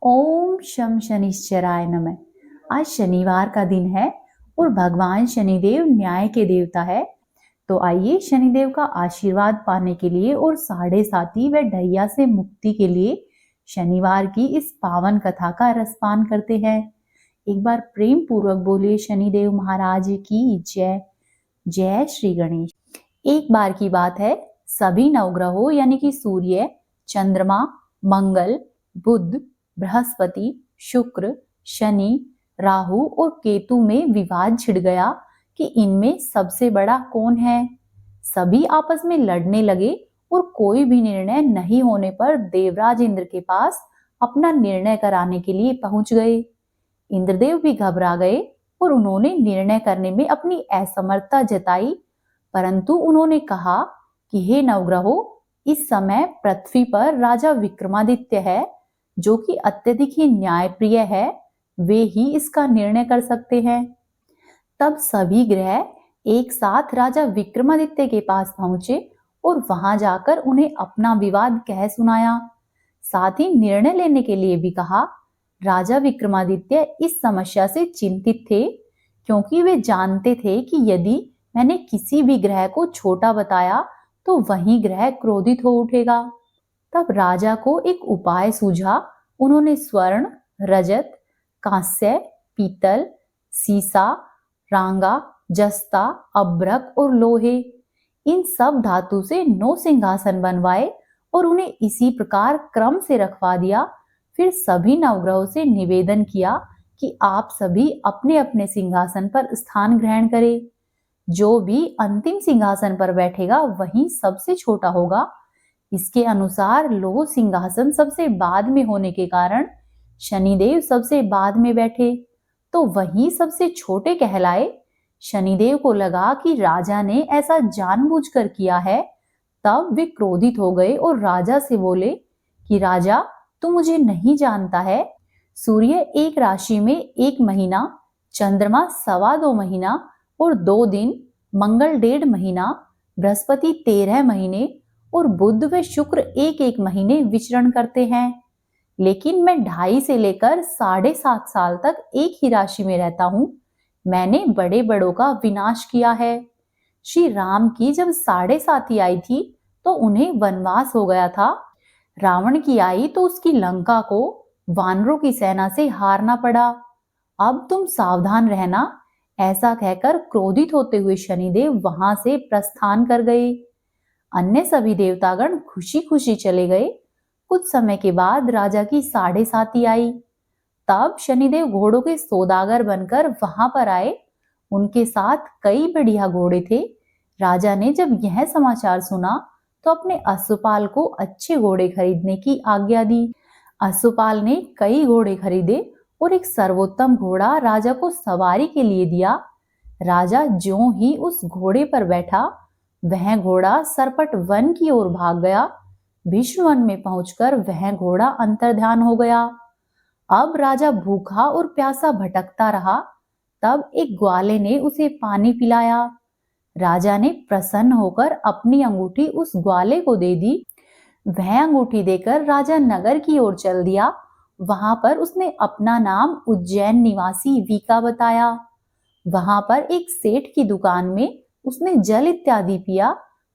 ओम शम शनिश्चराय नमः। आज शनिवार का दिन है और भगवान शनिदेव न्याय के देवता है। तो आइए शनिदेव का आशीर्वाद पाने के लिए और साढ़े साती व ढैया से मुक्ति के लिए शनिवार की इस पावन कथा का रसपान करते हैं। एक बार प्रेम पूर्वक बोलिए शनिदेव महाराज की जय। जय श्री गणेश। एक बार की बात है, सभी नवग्रहों यानी कि सूर्य, चंद्रमा, मंगल, बुध, बृहस्पति, शुक्र, शनि, राहु और केतु में विवाद छिड़ गया कि इनमें सबसे बड़ा कौन है। सभी आपस में लड़ने लगे और कोई भी निर्णय नहीं होने पर देवराज इंद्र के पास अपना निर्णय कराने के लिए पहुंच गए। इंद्रदेव भी घबरा गए और उन्होंने निर्णय करने में अपनी असमर्थता जताई, परंतु उन्होंने कहा कि हे नवग्रहों, इस समय पृथ्वी पर राजा विक्रमादित्य है जो कि अत्यधिक ही न्यायप्रिय है, वे ही इसका निर्णय कर सकते हैं। तब सभी ग्रह एक साथ राजा विक्रमादित्य के पास पहुंचे और वहां जाकर उन्हें अपना विवाद कह सुनाया। साथ ही निर्णय लेने के लिए भी कहा। राजा विक्रमादित्य इस समस्या से चिंतित थे क्योंकि वे जानते थे कि यदि मैंने किसी भी ग्रह को छोटा बताया तो वही ग्रह क्रोधित हो उठेगा। तब राजा को एक उपाय सूझा। उन्होंने स्वर्ण, रजत, कांस्य, पीतल, सीसा, रांगा, जस्ता, अभ्रक और लोहे, इन सब धातु से 9 सिंहासन बनवाए और उन्हें इसी प्रकार क्रम से रखवा दिया। फिर सभी नवग्रहों से निवेदन किया कि आप सभी अपने अपने सिंहासन पर स्थान ग्रहण करें। जो भी अंतिम सिंहासन पर बैठेगा वही सबसे छोटा होगा। इसके अनुसार लोह सिंहासन सबसे बाद में होने के कारण शनिदेव सबसे बाद में बैठे तो वही सबसे छोटे कहलाए। शनिदेव को लगा कि राजा ने ऐसा जानबूझकर किया है। तब वे क्रोधित हो गए और राजा से बोले कि राजा, तू मुझे नहीं जानता है। सूर्य एक राशि में 1 महीना, चंद्रमा 2.25 महीना और 2 दिन, मंगल 1.5 महीना, बृहस्पति 13 महीने और बुध व शुक्र 1-1 महीने विचरण करते हैं। लेकिन मैं 2.5 से लेकर 7.5 साल तक एक ही राशि में रहता हूं। मैंने बड़े बड़ों का विनाश किया है। श्री राम की जब 7.5 आई थी तो उन्हें वनवास हो गया था। रावण की आई तो उसकी लंका को वानरों की सेना से हारना पड़ा। अब तुम सावधान रहना। ऐसा कहकर क्रोधित होते हुए शनिदेव वहां से प्रस्थान कर गए। अन्य सभी देवतागण खुशी खुशी चले गए। कुछ समय के बाद राजा की 7.5 आई। तब शनिदेव घोड़ों के सौदागर बनकर वहां पर आए। उनके साथ कई बढ़िया घोड़े थे। राजा ने जब यह समाचार सुना तो अपने अश्वपाल को अच्छे घोड़े खरीदने की आज्ञा दी। अश्वपाल ने कई घोड़े खरीदे और एक सर्वोत्तम घोड़ा राजा को सवारी के लिए दिया। राजा ज्यों ही उस घोड़े पर बैठा, वह घोड़ा सरपट वन की ओर भाग गया। भीष्म वन में पहुंचकर वह घोड़ा अंतर्ध्यान हो गया। अब राजा भूखा और प्यासा भटकता रहा। तब एक ग्वाले ने उसे पानी पिलाया। राजा ने प्रसन्न होकर अपनी अंगूठी उस ग्वाले को दे दी। वह अंगूठी देकर राजा नगर की ओर चल दिया। वहां पर उसने अपना नाम उज्जैन निवासी वीका बताया। वहां पर एक सेठ की दुकान में उसने जल इत्यादि पिया।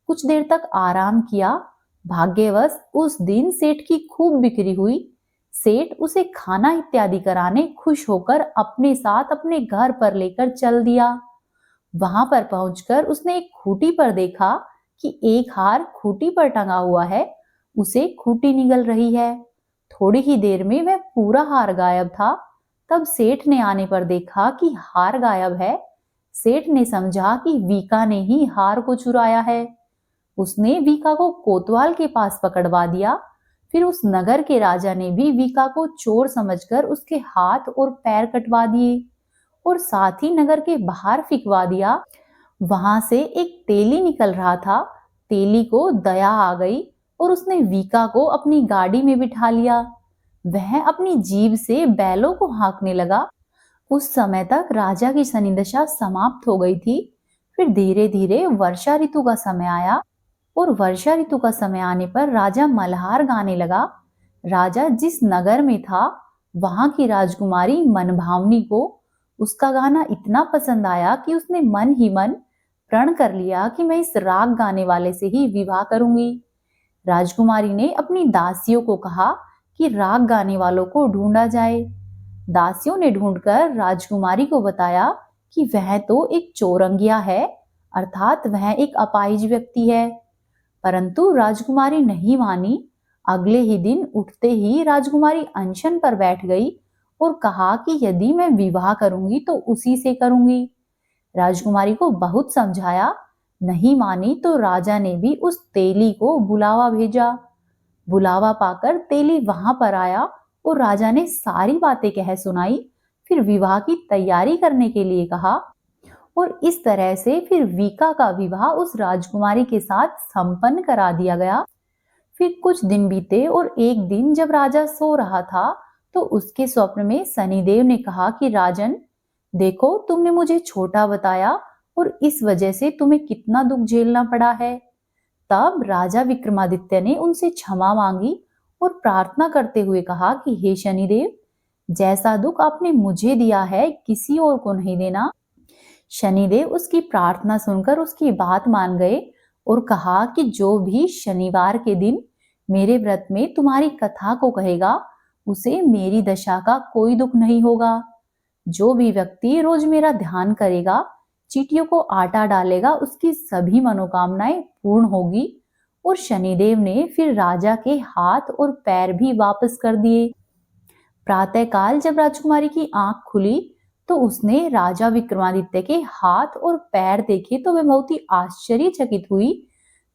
कुछ देर तक आराम किया। भाग्यवश उस दिन सेठ की खूब बिक्री हुई। सेठ उसे खाना इत्यादि कराने खुश होकर अपने साथ अपने घर पर लेकर चल दिया। वहां पर पहुंचकर उसने एक खूंटी पर देखा कि एक हार खूंटी पर टंगा हुआ है। उसे खूंटी निगल रही है। थोड़ी ही देर में वह पूरा हार गायब था। तब सेठ ने आने पर देखा कि हार गायब है। सेठ ने समझा कि वीका ने ही हार को चुराया है। उसने वीका को कोतवाल के पास पकड़वा दिया। फिर उस नगर के राजा ने भी वीका को चोर समझकर उसके हाथ और पैर कटवा दिए और साथ ही नगर के बाहर फिकवा दिया। वहां से एक तेली निकल रहा था। तेली को दया आ गई और उसने वीका को अपनी गाड़ी में बिठा लिया। वह अपनी जीभ से बैलों को हाँकने लगा। उस समय तक राजा की शनिदशा समाप्त हो गई थी। फिर धीरे धीरे वर्षा ऋतु का समय आया और वर्षा ऋतु का समय आने पर राजा मल्हार गाने लगा। राजा जिस नगर में था वहां की राजकुमारी मनभावनी को उसका गाना इतना पसंद आया कि उसने मन ही मन प्रण कर लिया कि मैं इस राग गाने वाले से ही विवाह करूंगी। राजकुमारी ने अपनी दासियों को कहा कि राग गाने वालों को ढूंढा जाए। दासियों ने ढूंढकर राजकुमारी को बताया कि वह तो एक चौरंगिया है, अर्थात वह एक अपाहिज व्यक्ति है। परंतु राजकुमारी नहीं मानी। अगले ही दिन उठते ही राजकुमारी अनशन पर बैठ गई और कहा कि यदि मैं विवाह करूंगी तो उसी से करूंगी। राजकुमारी को बहुत समझाया, नहीं मानी तो राजा ने भी उस तेली को बुलावा भेजा। बुलावा पाकर तेली वहां पर आया और राजा ने सारी बातें कह सुनाई, फिर विवाह की तैयारी करने के लिए कहा और इस तरह से फिर वीका का विवाह उस राजकुमारी के साथ संपन्न करा दिया गया। फिर कुछ दिन बीते और एक दिन जब राजा सो रहा था तो उसके स्वप्न में शनिदेव ने कहा कि राजन, देखो तुमने मुझे छोटा बताया और इस वजह से तुम्हें कितना दुख झेलना पड़ा है। तब राजा विक्रमादित्य ने उनसे क्षमा मांगी और प्रार्थना करते हुए कहा कि हे शनिदेव, जैसा दुख आपने मुझे दिया है किसी और को नहीं देना। शनिदेव उसकी प्रार्थना सुनकर उसकी बात मान गए और कहा कि जो भी शनिवार के दिन मेरे व्रत में तुम्हारी कथा को कहेगा उसे मेरी दशा का कोई दुख नहीं होगा। जो भी व्यक्ति रोज मेरा ध्यान करेगा, चींटियों को आटा डालेगा, उसकी सभी मनोकामनाएं पूर्ण होगी। और शनिदेव ने फिर राजा के हाथ और पैर भी वापस कर दिए। प्रातःकाल जब राजकुमारी की आंख खुली तो उसने राजा विक्रमादित्य के हाथ और पैर देखे तो वह बहुत ही आश्चर्यचकित हुई।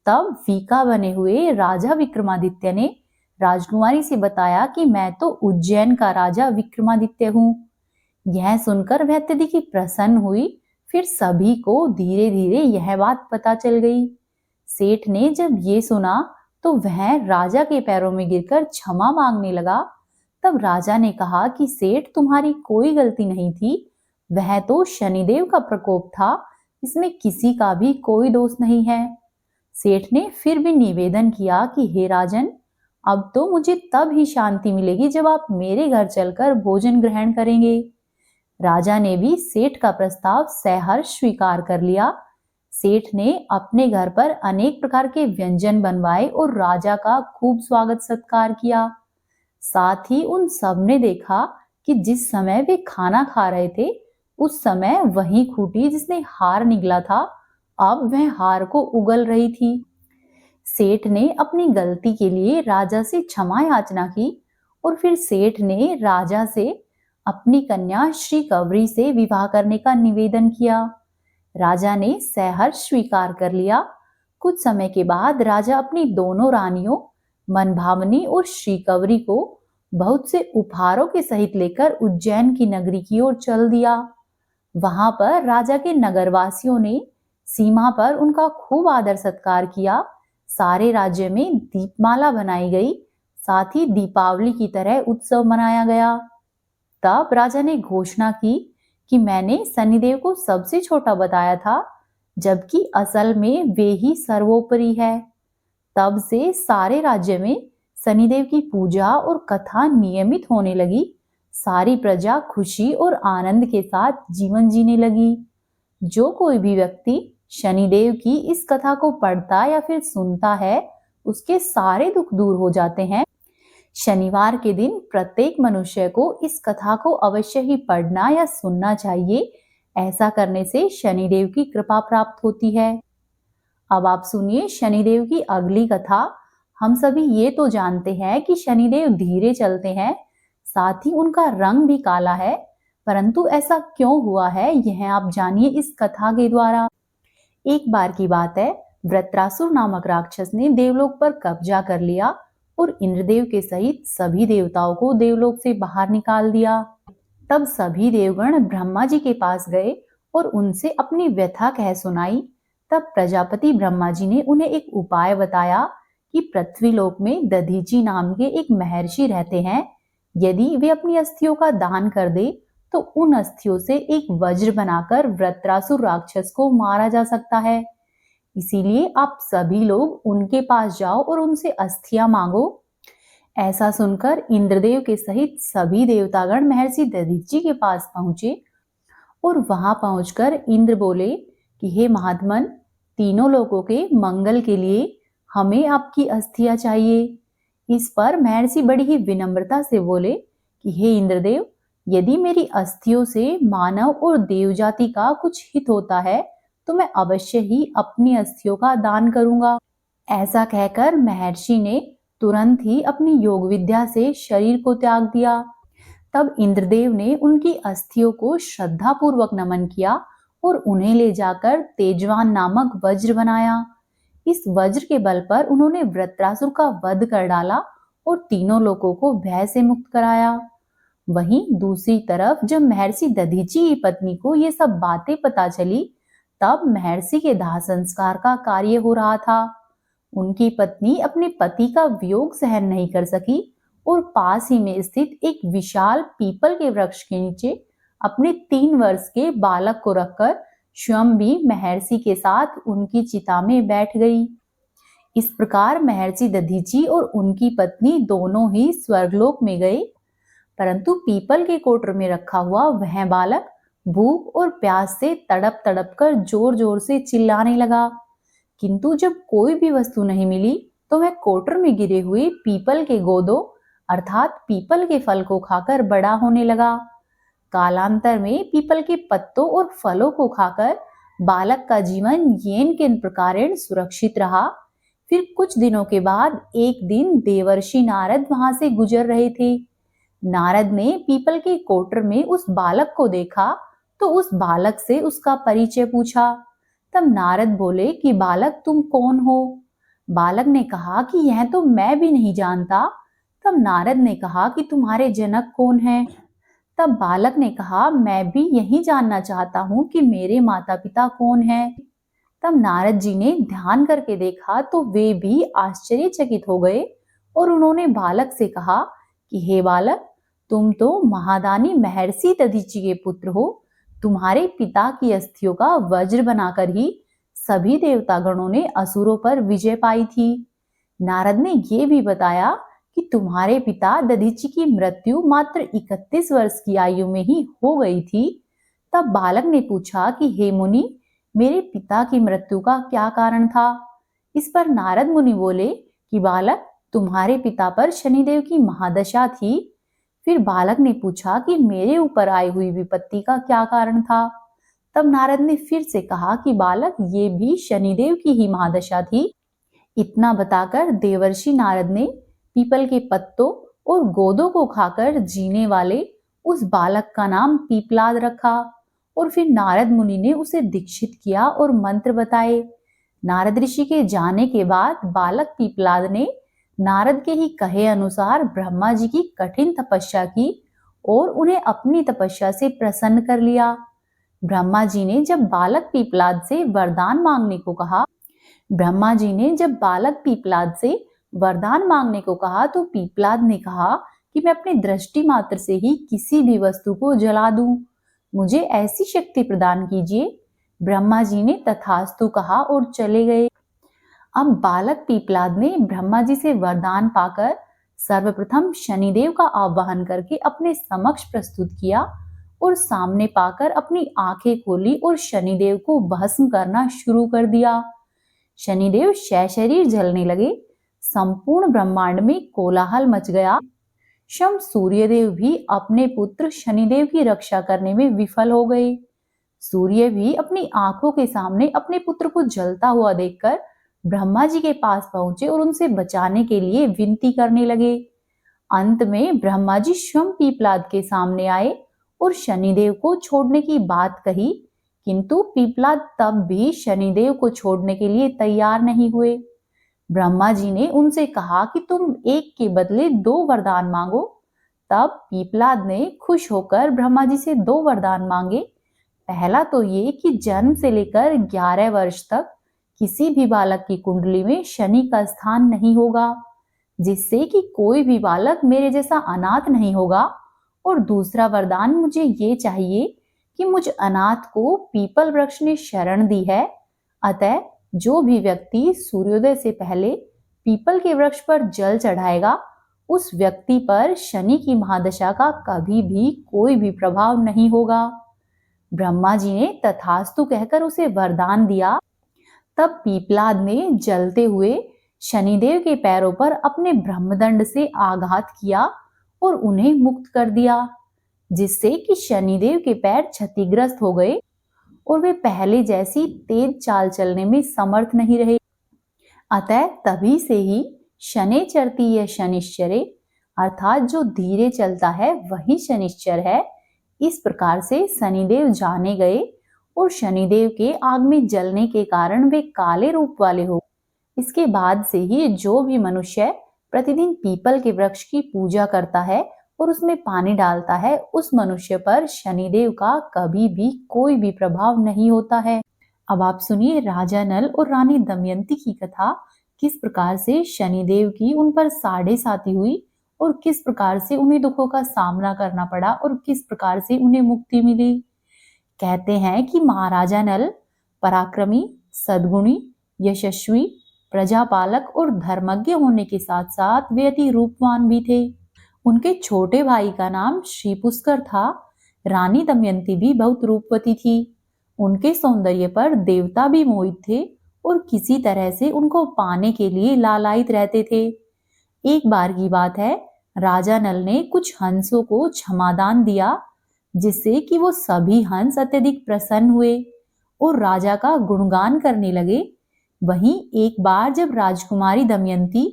तब फीका बने हुए राजा विक्रमादित्य ने राजकुमारी से बताया कि मैं तो उज्जैन का राजा विक्रमादित्य हूँ। यह सुनकर वह अत्यधिक प्रसन्न हुई। फिर सभी को धीरे धीरे यह बात पता चल गई। सेठ ने जब ये सुना तो वह राजा के पैरों में गिरकर क्षमा मांगने लगा। तब राजा ने कहा कि सेठ, तुम्हारी कोई गलती नहीं थी, वह तो शनिदेव का प्रकोप था, इसमें किसी का भी कोई दोष नहीं है। सेठ ने फिर भी निवेदन किया कि हे राजन, अब तो मुझे तब ही शांति मिलेगी जब आप मेरे घर चलकर भोजन ग्रहण करेंगे। राजा ने भी सेठ का प्रस्ताव सहर्ष स्वीकार कर लिया। सेठ ने अपने घर पर अनेक प्रकार के व्यंजन बनवाए और राजा का खूब स्वागत सत्कार किया। साथ ही उन सब ने देखा कि जिस समय वे खाना खा रहे थे उस समय वही खूंटी जिसने हार निगला था, अब वह हार को उगल रही थी। सेठ ने अपनी गलती के लिए राजा से क्षमा याचना की और फिर सेठ ने राजा से अपनी कन्या श्री कवरी से विवाह करने का निवेदन किया। राजा ने सहर्ष स्वीकार कर लिया। कुछ समय के बाद राजा अपनी दोनों रानियों मनभावनी और श्रीकवरी को बहुत से उपहारों के सहित लेकर उज्जैन की नगरी की ओर चल दिया। वहां पर राजा के नगरवासियों ने सीमा पर उनका खूब आदर सत्कार किया। सारे राज्य में दीपमाला बनाई गई, साथ ही दीपावली की तरह उत्सव मनाया गया। तब राजा ने घोषणा की कि मैंने शनिदेव को सबसे छोटा बताया था, जबकि असल में वे ही सर्वोपरि है। तब से सारे राज्य में शनिदेव की पूजा और कथा नियमित होने लगी। सारी प्रजा खुशी और आनंद के साथ जीवन जीने लगी। जो कोई भी व्यक्ति शनिदेव की इस कथा को पढ़ता या फिर सुनता है, उसके सारे दुख दूर हो जाते हैं। शनिवार के दिन प्रत्येक मनुष्य को इस कथा को अवश्य ही पढ़ना या सुनना चाहिए। ऐसा करने से शनिदेव की कृपा प्राप्त होती है। अब आप सुनिए शनिदेव की अगली कथा। हम सभी ये तो जानते हैं कि शनिदेव धीरे चलते हैं, साथ ही उनका रंग भी काला है, परंतु ऐसा क्यों हुआ है यह आप जानिए इस कथा के द्वारा। एक बार की बात है, वृत्रासुर नामक राक्षस ने देवलोक पर कब्जा कर लिया और इंद्रदेव के सहित सभी देवताओं को देवलोक से बाहर निकाल दिया। तब सभी देवगण ब्रह्मा जी के पास गए और उनसे अपनी व्यथा कह सुनाई। तब प्रजापति ब्रह्मा जी ने उन्हें एक उपाय बताया कि पृथ्वीलोक में दधीची नाम के एक महर्षि रहते हैं। यदि वे अपनी अस्थियों का दान कर दे तो उन अस्थियों से एक वज्र बनाकर वृत्रासुर राक्षस को मारा जा सकता है। इसीलिए आप सभी लोग उनके पास जाओ और उनसे अस्थियां मांगो। ऐसा सुनकर इंद्रदेव के सहित सभी देवतागण महर्षि दधीचि के पास पहुंचे और वहां पहुंचकर इंद्र बोले कि हे महात्मन, तीनों लोगों के मंगल के लिए हमें आपकी अस्थियां चाहिए। इस पर महर्षि बड़ी ही विनम्रता से बोले कि हे इंद्रदेव, यदि मेरी अस्थियों से मानव और देव जाति का कुछ हित होता है तो मैं अवश्य ही अपनी अस्थियों का दान करूंगा। ऐसा कहकर महर्षि ने तुरंत ही अपनी योग विद्या से शरीर को त्याग दिया। तब इंद्रदेव ने उनकी अस्थियों को श्रद्धा पूर्वक नमन किया और उन्हें ले जाकर तेजवान नामक वज्र बनाया। इस वज्र के बल पर उन्होंने वृत्रासुर का वध कर डाला और तीनों लोगों को भय से मुक्त कराया। वहीं दूसरी तरफ जब महर्षि दधीचि की पत्नी को ये सब बातें पता चली, तब महर्षि के दाह संस्कार का कार्य हो रहा था। उनकी पत्नी अपने पति का वियोग सहन नहीं कर सकी और पास ही में स्थित एक विशाल पीपल के वृक्ष के नीचे अपने 3 वर्ष के बालक को रखकर स्वयं भी महर्षि के साथ उनकी चिता में बैठ गई। इस प्रकार महर्षि दधीचि और उनकी पत्नी दोनों ही स्वर्गलोक में गए, परंतु पीपल के कोटर में रखा हुआ वह बालक भूख और प्यास से तड़प तड़प कर जोर जोर से चिल्लाने लगा। किंतु जब कोई भी वस्तु नहीं मिली तो वह कोटर में गिरे हुए पीपल के गोदों अर्थात पीपल के फल को खाकर बड़ा होने लगा। कालांतर में पीपल के पत्तों और फलों को खाकर बालक का जीवन येन केन प्रकारेण सुरक्षित रहा। फिर कुछ दिनों के बाद एक दिन देवर्षि नारद वहां से गुजर रहे थे। नारद ने पीपल के कोटर में उस बालक को देखा तो उस बालक से उसका परिचय पूछा। तब नारद बोले कि बालक, तुम कौन हो? बालक ने कहा कि यह तो मैं भी नहीं जानता। तब नारद ने कहा कि तुम्हारे जनक कौन हैं? तब बालक ने कहा, मैं भी यही जानना चाहता हूँ कि मेरे माता पिता कौन हैं। तब नारद जी ने ध्यान करके देखा तो वे भी आश्चर्यचकित हो गए और उन्होंने बालक से कहा कि हे बालक, तुम तो महादानी महर्षि दधीचि के पुत्र हो। तुम्हारे पिता की अस्थियों का वज्र बनाकर ही सभी देवतागणों ने असुरों पर विजय पाई थी। नारद ने ये भी बताया कि तुम्हारे पिता दधीचि की मृत्यु मात्र 31 वर्ष की आयु में ही हो गई थी। तब बालक ने पूछा कि हे मुनि, मेरे पिता की मृत्यु का क्या कारण था? इस पर नारद मुनि बोले कि बालक, तुम्हारे पिता पर शनिदेव की महादशा थी। फिर बालक ने पूछा कि मेरे ऊपर आई हुई विपत्ति का क्या कारण था? तब नारद ने फिर से कहा कि बालक, ये भी शनिदेव की ही महादशा थी। इतना बताकर देवर्षि नारद ने पीपल के पत्तों और गोदों को खाकर जीने वाले उस बालक का नाम पीपलाद रखा और फिर नारद मुनि ने उसे दीक्षित किया और मंत्र बताए। नारद ऋषि के जाने के बाद बालक पीपलाद ने नारद के ही कहे अनुसार ब्रह्मा जी की कठिन तपस्या की और उन्हें अपनी तपस्या से प्रसन्न कर लिया। ब्रह्मा जी ने जब बालक पीपलाद से वरदान मांगने को कहा तो पीपलाद ने कहा कि मैं अपनी दृष्टि मात्र से ही किसी भी वस्तु को जला दूं। मुझे ऐसी शक्ति प्रदान कीजिए। ब्रह्मा जी ने तथास्तु कहा और चले गए। अब बालक पीपलाद ने ब्रह्मा जी से वरदान पाकर सर्वप्रथम शनिदेव का आवाहन करके अपने समक्ष प्रस्तुत किया और सामने पाकर अपनी आंखें खोली और शनिदेव को भस्म करना शुरू कर दिया। शनिदेव सशरीर जलने लगे। संपूर्ण ब्रह्मांड में कोलाहल मच गया। शम सूर्यदेव भी अपने पुत्र शनिदेव की रक्षा करने में विफल हो गए। सूर्य भी अपनी आंखों के सामने अपने पुत्र को जलता हुआ देखकर ब्रह्मा जी के पास पहुंचे और उनसे बचाने के लिए विनती करने लगे। अंत में ब्रह्मा जी स्वयं पीपलाद के सामने आए और शनिदेव को छोड़ने की बात कही, किंतु पीपलाद तब भी शनिदेव को छोड़ने के लिए तैयार नहीं हुए। ब्रह्मा जी ने उनसे कहा कि तुम एक के बदले 2 वरदान मांगो। तब पीपलाद ने खुश होकर ब्रह्मा जी से 2 वरदान मांगे। पहला तो ये कि जन्म से लेकर 11 वर्ष तक किसी भी बालक की कुंडली में शनि का स्थान नहीं होगा, जिससे कि कोई भी बालक मेरे जैसा अनाथ नहीं होगा। और दूसरा वरदान मुझे ये चाहिए कि मुझ अनाथ को पीपल वृक्ष ने शरण दी है, अतः जो भी व्यक्ति सूर्योदय से पहले पीपल के वृक्ष पर जल चढ़ाएगा उस व्यक्ति पर शनि की महादशा का कभी भी कोई भी प्रभाव नहीं होगा। ब्रह्मा जी ने तथास्तु कहकर उसे वरदान दिया। तब पीपलाद ने जलते हुए शनिदेव के पैरों पर अपने ब्रह्मदंड से आघात किया और उन्हें मुक्त कर दिया, जिससे कि शनिदेव के पैर क्षतिग्रस्त हो गए और वे पहले जैसी तेज चाल चलने में समर्थ नहीं रहे। अतः तभी से ही शनैश्चरति यह शनिश्चरे, अर्थात जो धीरे चलता है वही शनिश्चर है। इस प्रकार से शनिदेव जाने गए और शनिदेव के आग में जलने के कारण वे काले रूप वाले हो। इसके बाद से ही जो भी मनुष्य प्रतिदिन पीपल के वृक्ष की पूजा करता है और उसमें पानी डालता है, उस मनुष्य पर शनिदेव का कभी भी कोई भी प्रभाव नहीं होता है। अब आप सुनिए राजा नल और रानी दमयंती की कथा, किस प्रकार से शनिदेव की उन पर साढ़े साती हुई और किस प्रकार से उन्हें दुखों का सामना करना पड़ा और किस प्रकार से उन्हें मुक्ति मिली। कहते हैं कि महाराजा नल पराक्रमी, सद्गुणी, यशस्वी, प्रजापालक और धर्मज्ञ होने के साथ साथ वे अति रूपवान भी थे। उनके छोटे भाई का नाम श्री पुष्कर था। रानी दमयंती भी बहुत रूपवती थी। उनके सौंदर्य पर देवता भी मोहित थे और किसी तरह से उनको पाने के लिए लालायित रहते थे। एक बार की बात है, राजा नल ने कुछ हंसों को क्षमादान दिया, जिससे कि वो सभी हंस अत्यधिक प्रसन्न हुए और राजा का गुणगान करने लगे। वहीं एक बार जब राजकुमारी दमयंती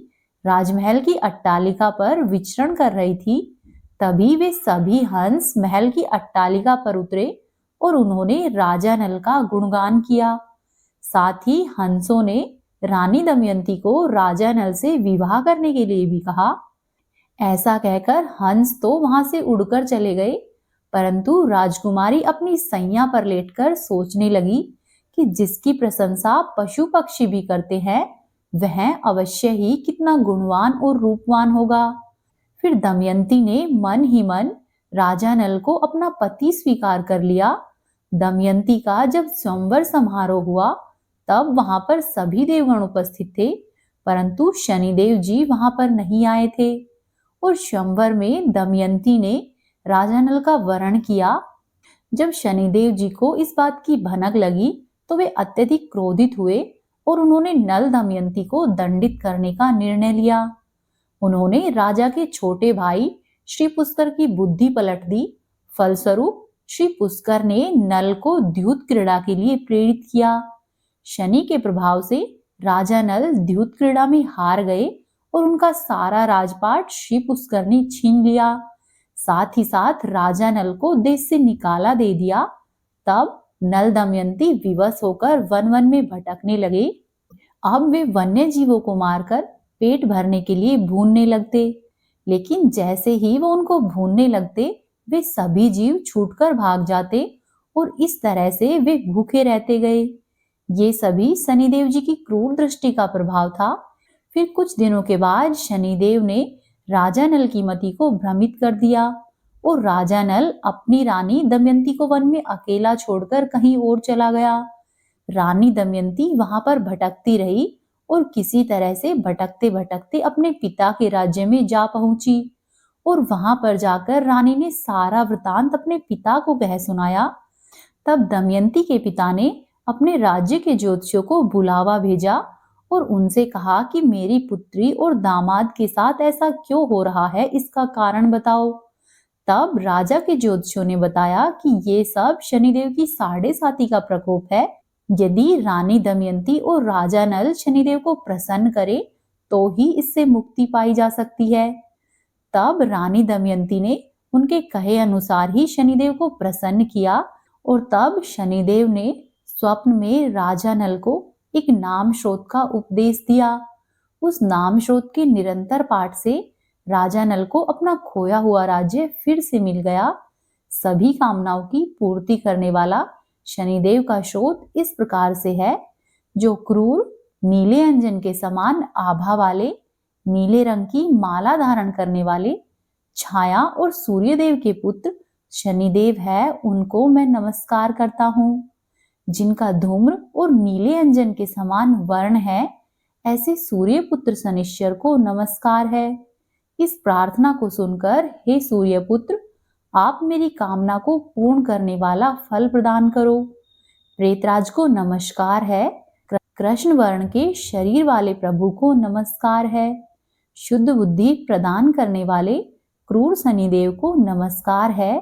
राजमहल की अट्टालिका पर विचरण कर रही थी, तभी वे सभी हंस महल की अट्टालिका पर उतरे और उन्होंने राजा नल का गुणगान किया। साथ ही हंसों ने रानी दमयंती को राजा नल से विवाह करने के लिए भी कहा। ऐसा कहकर हंस तो वहां से उड़कर चले गए, परंतु राजकुमारी अपनी सैया पर लेटकर सोचने लगी कि जिसकी प्रशंसा पशु पक्षी भी करते हैं, वह अवश्य ही कितना गुणवान और रूपवान होगा। फिर दमयंती ने मन ही मन राजा नल को अपना पति स्वीकार कर लिया। दमयंती का जब स्वयंवर समारोह हुआ, तब वहां पर सभी देवगण उपस्थित थे, परंतु शनिदेव जी वहां पर नहीं आए थे। और स्वयंवर में दमयंती ने राजा नल का वरण किया। जब शनिदेव जी को इस बात की भनक लगी, तो वे अत्यधिक क्रोधित हुए और उन्होंने नल दमयंती को दंडित करने का निर्णय लिया। उन्होंने राजा के छोटे भाई श्री पुष्कर की बुद्धि पलट दी। फलस्वरूप श्री पुष्कर ने नल को द्यूत क्रीड़ा के लिए प्रेरित किया। शनि के प्रभाव से राजा नल द्यूत क्रीड़ा में हार गए और उनका सारा राजपाट श्री पुष्कर ने छीन लिया। साथ ही साथ राजा नल को देश से निकाला दे दिया। तब नल दमयंती विवश होकर वन वन में भटकने लगे। अब वे वन्य जीवों को मारकर पेट भरने के लिए भूनने लगते, लेकिन जैसे ही वो उनको भूनने लगते, वे सभी जीव छूटकर भाग जाते और इस तरह से वे भूखे रहते गए। ये सभी शनिदेव जी की क्रूर दृष्टि का प्रभाव था। फिर कुछ दिनों के बाद शनिदेव ने राजा नल की मति को भ्रमित कर दिया और राजा नल अपनी रानी दमयंती को वन में अकेला छोड़कर कहीं और चला गया। रानी दमयंती वहां पर भटकती रही और किसी तरह से भटकते भटकते अपने पिता के राज्य में जा पहुंची और वहां पर जाकर रानी ने सारा वृतांत अपने पिता को कह सुनाया। तब दमयंती के पिता ने अपने राज्य के ज्योतिषियों को बुलावा भेजा और उनसे कहा कि मेरी पुत्री और दामाद के साथ ऐसा क्यों हो रहा है, इसका कारण बताओ। तब राजा के ज्योतिषियों ने बताया कि ये सब शनिदेव की साढ़े साती का प्रकोप है। यदि रानी दमयंती और राजा नल शनिदेव को प्रसन्न करे तो ही इससे मुक्ति पाई जा सकती है। तब रानी दमयंती ने उनके कहे अनुसार ही शनिदेव को प्रसन्न किया और तब शनिदेव ने स्वप्न में राजा नल को एक नाम स्रोत का उपदेश दिया। उस नाम स्रोत के निरंतर पाठ से राजा नल को अपना खोया हुआ राज्य फिर से मिल गया। सभी कामनाओं की पूर्ति करने वाला शनिदेव का स्रोत इस प्रकार से है, जो क्रूर नीले अंजन के समान आभा वाले, नीले रंग की माला धारण करने वाले, छाया और सूर्यदेव के पुत्र शनिदेव है, उनको मैं नमस्कार करता हूँ। जिनका धूम्र और नीले अंजन के समान वर्ण है, ऐसे सूर्य पुत्र शनिश्चर को नमस्कार है। इस प्रार्थना को सुनकर हे सूर्यपुत्र, आप मेरी कामना को पूर्ण करने वाला फल प्रदान करो। प्रेतराज को नमस्कार है। कृष्ण वर्ण के शरीर वाले प्रभु को नमस्कार है। शुद्ध बुद्धि प्रदान करने वाले क्रूर शनिदेव को नमस्कार है।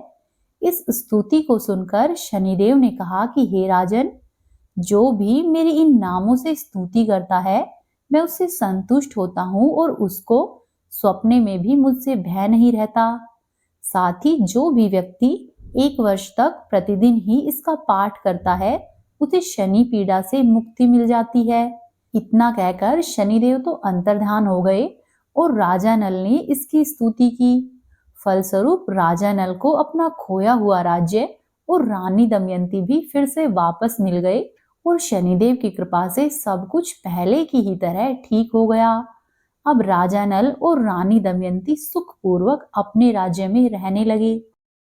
इस स्तुति को सुनकर शनिदेव ने कहा कि हे राजन, जो भी मेरे इन नामों से स्तुति करता है मैं उससे संतुष्ट होता हूँ और उसको स्वप्ने में भी मुझसे भय नहीं रहता। साथ ही जो भी व्यक्ति 1 वर्ष तक प्रतिदिन ही इसका पाठ करता है उसे शनि पीड़ा से मुक्ति मिल जाती है। इतना कहकर शनिदेव तो अंतर्धान हो गए और राजा नल ने इसकी स्तुति की। फलस्वरूप राजा नल को अपना खोया हुआ राज्य और रानी दमयंती भी फिर से वापस मिल गए और शनिदेव की कृपा से सब कुछ पहले की ही तरह ठीक हो गया। अब राजा नल और रानी दमयंती सुखपूर्वक अपने राज्य में रहने लगे।